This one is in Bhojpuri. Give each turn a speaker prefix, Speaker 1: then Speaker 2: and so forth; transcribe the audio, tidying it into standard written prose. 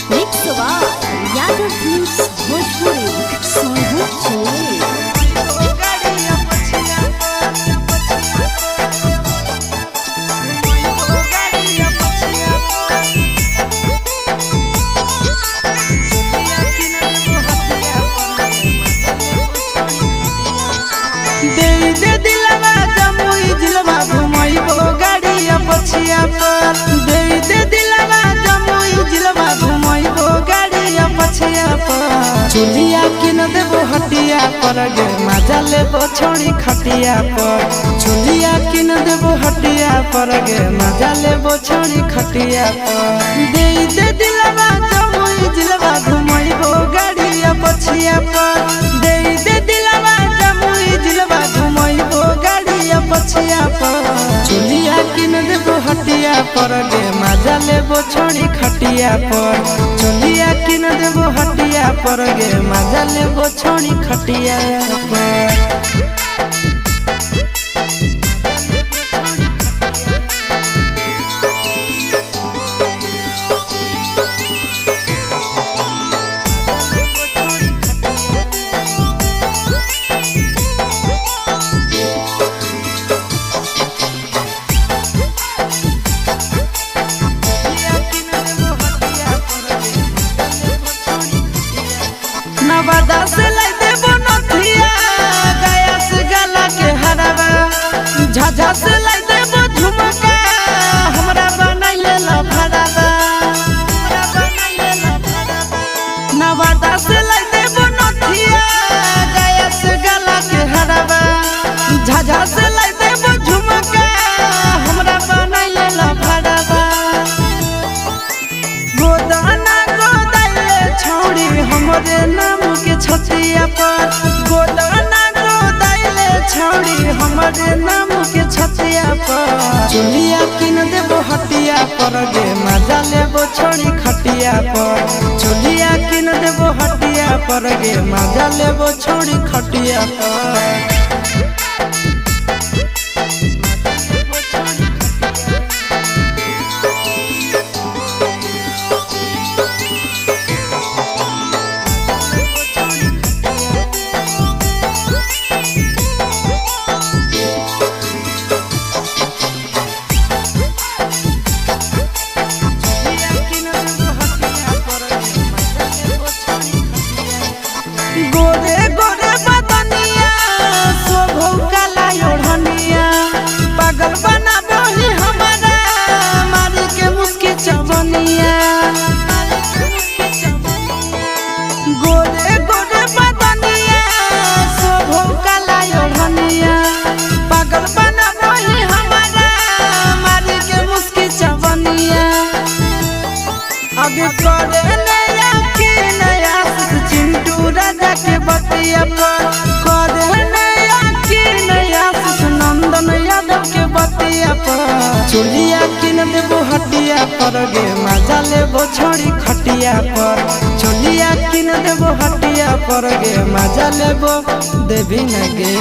Speaker 1: Mixoar Yadav Films Bhojpuri Sohu Chile
Speaker 2: दे दिलवा जमुई जिलवा घुमैबो गाड़िया पछिया पर दे दिलवा जमुई जिलवा घुमैबो गाड़िया पछिया पर चुलिया किन देबो हटिया पर गे मजा लेबो छोड़ी खटिया पर चुलिया किन देबो हटिया पर गे मजा लेबो छोड़ी खटिया पर दे दिलवा जमुई जिलवा घुमैबो गाड़िया पछिया पर दे दिलवा जमुई जिलवा घुमैबो गाड़िया पछिया पर चुलिया किन देबो हटिया पर गे मजा लेबो छोड़ी खटिया पर चुलिया किन देबो हटिया पर गे मजा लेबो छोड़ी खटिया पर नवादा से लाई देबो नथिया गया से गला के हरावा झाझा से लाई देबो झुमका हमरा बनैले लफड़ावा नवादा से लाई देबो नथिया गया से गला के हरावा झाझा से लाई देबो झुमका हमरा बनैले लफड़ावा गोदाना गोदाइले छोड़ी हमरे नाम के छतिया पर गोदाना गोदाइले छोड़ी हमरे नाम के छतिया पर चुलिया किन देबो हटिया पर गे मजा लेबो छोड़ी खटिया पर चुलिया किन देबो हटिया पर गे मजा लेबो छोड़ी खटिया पर गोरे गोरे बदनिया शोभौ काला ओढ़निया पागल बनाबो ही हमारा मारी के मुस्की चवनिया गोरे गोरे बदनिया शोभौ काला ओढ़निया पागल बनाबो ही हमारा मारी के मुस्की चवनिया आगे करे नया के नया चिंटू राजा के बतिया पर करे नया के नया नंदन यादव के बतिया पर चुलिया किन देबो हटिया पर गे मजा लेबो छोड़ी खटिया पर चुलिया किन देबो हटिया पर गे मजा लेबो देबी न गे।